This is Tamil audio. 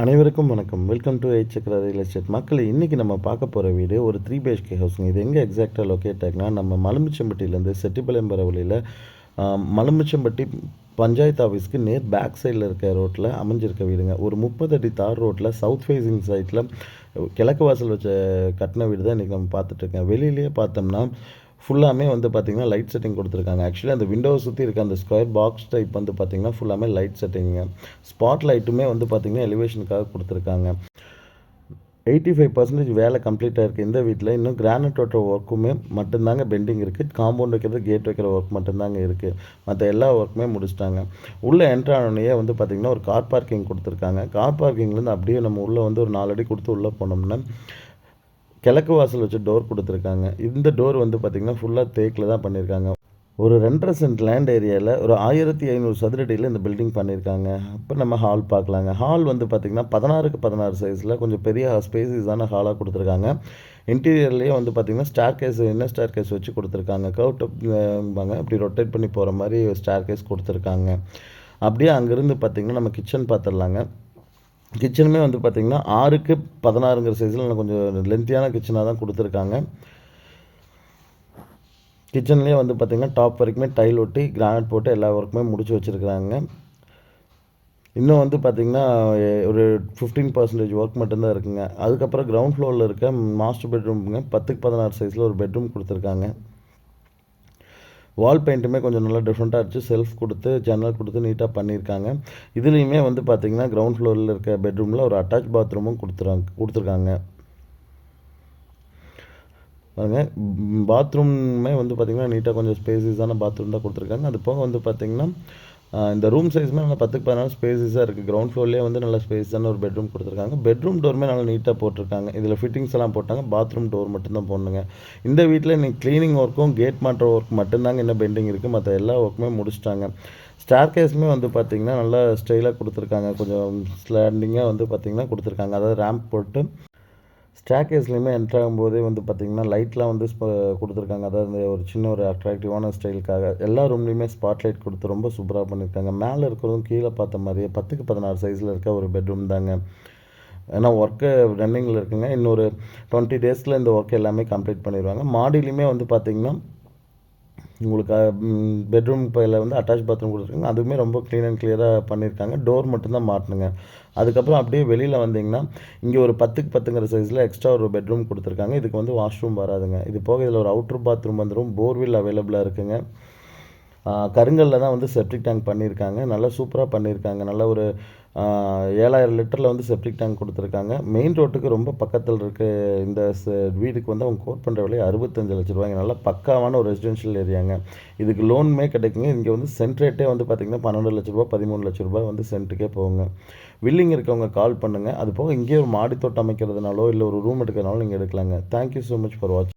அனைவருக்கும் வணக்கம். வெல்கம் டு எயிட் சக்கர ரியல் எஸ்டேட். மக்களே, இன்றைக்கி நம்ம பார்க்க போகிற வீடு ஒரு 3 BHK ஹவுஸுங்க. இது எங்கே எக்ஸாக்டாக லொக்கேட் ஆகுனா, நம்ம மலுமிச்சம்பட்டியிலேருந்து செட்டிப்பாளையம் போகிற வழியில் மலுமிச்சம்பட்டி பஞ்சாயத்து ஆஃபீஸ்க்கு நேர் பேக் சைடில் இருக்க ரோட்டில் அமைஞ்சிருக்க வீடுங்க. ஒரு 30 அடி தார் ரோட்டில் சவுத் ஃபேஸிங் சைட்டில் கிழக்கு வாசல் வச்ச கட்டின வீடு தான் இன்றைக்கி நம்ம பார்த்துட்ருக்கேன். வெளியிலேயே பார்த்தோம்னா ஃபுல்லாமே வந்து பார்த்திங்கன்னா லைட் செட்டிங் கொடுத்துருக்காங்க. ஆக்சுவலி அந்த விண்டோவை சுற்றி இருக்க அந்த ஸ்கொயர் பாக்ஸ் டைப் வந்து பார்த்திங்கன்னா ஃபுல்லாமே லைட் செட்டிங்க. ஸ்பாட் லைட்டுமே வந்து பார்த்திங்கன்னா எலிவேஷனுக்காக கொடுத்துருக்காங்க. 85% வேலை கம்ப்ளீட் ஆகிருக்கு. இந்த வீட்டில் இன்னும் கிரானைட்டோட ஒர்க்குமே மட்டும்தாங்க பெண்டிங் இருக்குது. காம்பவுண்ட் வைக்கிறது, கேட் வைக்கிற ஒர்க் மட்டும்தாங்க இருக்குது. மற்ற எல்லா ஒர்க்குமே முடிச்சிட்டாங்க. உள்ளே என்ட்ரானோடனே வந்து பார்த்திங்கன்னா ஒரு கார் பார்க்கிங் கொடுத்துருக்காங்க. கார் பார்க்கிங்லேருந்து அப்படியே நம்ம உள்ளே வந்து ஒரு 4 அடி கொடுத்து உள்ளே போனோம்னா கிழக்கு வாசல் வச்சு டோர் கொடுத்துருக்காங்க. இந்த டோர் வந்து பார்த்திங்கன்னா ஃபுல்லாக தேக்கில் தான் பண்ணியிருக்காங்க. ஒரு 2.5 சென்ட் லேண்ட் ஏரியாவில் ஒரு 1500 சதுரடியில் இந்த பில்டிங் பண்ணியிருக்காங்க. இப்போ நம்ம ஹால் பார்க்கலாங்க. ஹால் வந்து பார்த்திங்கன்னா 16க்கு 16 சைஸில் கொஞ்சம் பெரிய ஸ்பேஸிஸான ஹாலாக கொடுத்துருக்காங்க. இன்டீரியர்லேயே வந்து பார்த்திங்கன்னா ஸ்டார் கேஸ் வச்சு கொடுத்துருக்காங்க. கவுட் அப்படி ரொட்டேட் பண்ணி போகிற மாதிரி ஸ்டார் கேஸ் கொடுத்துருக்காங்க. அப்படியே அங்கேருந்து பார்த்திங்கன்னா நம்ம கிச்சன் பார்த்துடலாங்க. கிச்சனுமே வந்து பார்த்திங்கன்னா 6க்கு 16ங்கிற சைஸில் கொஞ்சம் லென்த்தியான கிச்சனாக தான் கொடுத்துருக்காங்க. கிச்சன்லேயே வந்து பார்த்திங்கன்னா டாப் வரைக்குமே டைல் ஒட்டி கிரானைட் போட்டு எல்லா ஒர்க்குமே முடிச்சு வச்சுருக்குறாங்க. இன்னும் வந்து பார்த்திங்கன்னா ஒரு 15% ஒர்க் மட்டும்தான் இருக்குங்க. அதுக்கப்புறம் கிரவுண்ட் ஃப்ளோரில் இருக்க மாஸ்டர் பெட்ரூமுங்க 10க்கு 16 சைஸில் ஒரு பெட்ரூம் கொடுத்துருக்காங்க. வால் பெயிண்ட்டுமே கொஞ்சம் நல்லா டிஃப்ரெண்ட்டாக இருந்துச்சு. செல்ஃப் கொடுத்து ஜன்னல் கொடுத்து நீட்டாக பண்ணியிருக்காங்க. இதுலேயுமே வந்து பார்த்திங்கன்னா கிரவுண்ட் ஃப்ளோரில் இருக்க பெட்ரூமில் ஒரு அட்டாச் பாத்ரூமும் கொடுத்துருக்காங்க. பாருங்கள், பாத்ரூமே வந்து பார்த்திங்கன்னா நீட்டாக கொஞ்சம் ஸ்பேசிஸான பாத்ரூம் தான் கொடுத்துருக்காங்க. அது போக வந்து பார்த்திங்கன்னா இந்த ரூம் சைஸுமே நல்லா 10க்கு 16 ஸ்பேஸஸாக இருக்குது. கிரவுண்ட் ஃப்ளோர்லேயே வந்து நல்ல ஸ்பேஸான ஒரு பெட்ரூம் கொடுத்துருக்காங்க. பெட்ரூம் டோருமே நல்லா நீட்டாக போட்டிருக்காங்க. இதில் ஃபிட்டிங்ஸ் எல்லாம் போட்டாங்க. பாத்ரூம் டோர் மட்டும்தான் போடணுங்க. இந்த வீட்டில் இன்னைக்கு க்ளீனிங் ஒர்க்கும் கேட் மாற்ற ஒர்க் மட்டும்தாங்க இன்னும் பெண்டிங் இருக்குது. மற்ற எல்லா ஒர்க்குமே முடிச்சிட்டாங்க. ஸ்டார் கேஸுமே வந்து பார்த்திங்கன்னா நல்லா ஸ்டைலாக கொடுத்துருக்காங்க. கொஞ்சம் ஸ்லாண்டிங்காக வந்து பார்த்திங்கன்னா கொடுத்துருக்காங்க. அதாவது ரேம்ப் போட்டு ஸ்டேர்கேஸ்லேயுமே என்ட்ரு ஆகும்போதே வந்து பார்த்திங்கன்னா லைட்லாம் வந்து கொடுத்துருக்காங்க. அதாவது ஒரு சின்ன ஒரு அட்ராக்டிவான ஸ்டைலுக்காக எல்லா ரூம்லேயுமே ஸ்பாட் லைட் கொடுத்து ரொம்ப சூப்பராக பண்ணியிருக்காங்க. மேலே இருக்கிறதும் கீழே பார்த்த மாதிரியே 10க்கு 16 சைஸில் இருக்க ஒரு பெட்ரூம் தாங்க. ஏன்னா ஒர்க்கு ரன்னிங்கில் இருக்குங்க. இன்னொரு 20 டேஸில் இந்த ஒர்க் எல்லாமே கம்ப்ளீட் பண்ணிடுவாங்க. மாடிலையுமே வந்து பார்த்திங்கன்னா உங்களுக்கு பெட்ரூம் பையில் வந்து அட்டாச் பாத்ரூம் கொடுத்துருக்காங்க. அதுவுமே ரொம்ப க்ளீன் அண்ட் கிளியராக பண்ணியிருக்காங்க. டோர் மட்டும்தான் மாட்டணுங்க. அதுக்கப்புறம் அப்படியே வெளியில் வந்தீங்கன்னா இங்கே ஒரு 10க்கு 10ங்கிற சைஸில் எக்ஸ்ட்ரா ஒரு பெட்ரூம் கொடுத்துருக்காங்க. இதுக்கு வந்து வாஷ்ரூம் வராதுங்க. இது போக இதில் ஒரு அவுட்ரு பாத்ரூம் வந்துடும். போர்வெல் அவைலபிளாக இருக்குங்க. கருங்கல்லில் தான் வந்து செப்டிக் டேங்க் பண்ணியிருக்காங்க. நல்லா சூப்பராக பண்ணியிருக்காங்க. நல்ல ஒரு 7000 லிட்டரில் வந்து செப்டிக் டேங்க் கொடுத்துருக்காங்க. மெயின் ரோட்டுக்கு ரொம்ப பக்கத்தில் இருக்க இந்த வீடுக்கு வந்து அவங்க கோட் பண்ணுற விலை 65 லட்ச ரூபாய்ங்க. நல்லா பக்காவான ஒரு ரெசிடென்ஷியல் ஏரியாங்க. இதுக்கு லோனுமே கிடைக்குங்க. இங்கே வந்து சென்ட் ரேட்டே வந்து பார்த்திங்கன்னா 12 லட்ச ரூபா 13 லட்ச ரூபாய் வந்து சென்ட்டுக்கே போகுங்க. வில்லிங் இருக்கவங்க கால் பண்ணுங்கள். அது போக இங்கேயே ஒரு மாடி தோட்டம் அமைக்கிறதுனாலோ இல்லை ஒரு ரூம் எடுக்கிறதுனாலும் நீங்கள் எடுக்கலாங்க. தேங்க்யூ ஸோ மச் ஃபார் வாட்சிங்.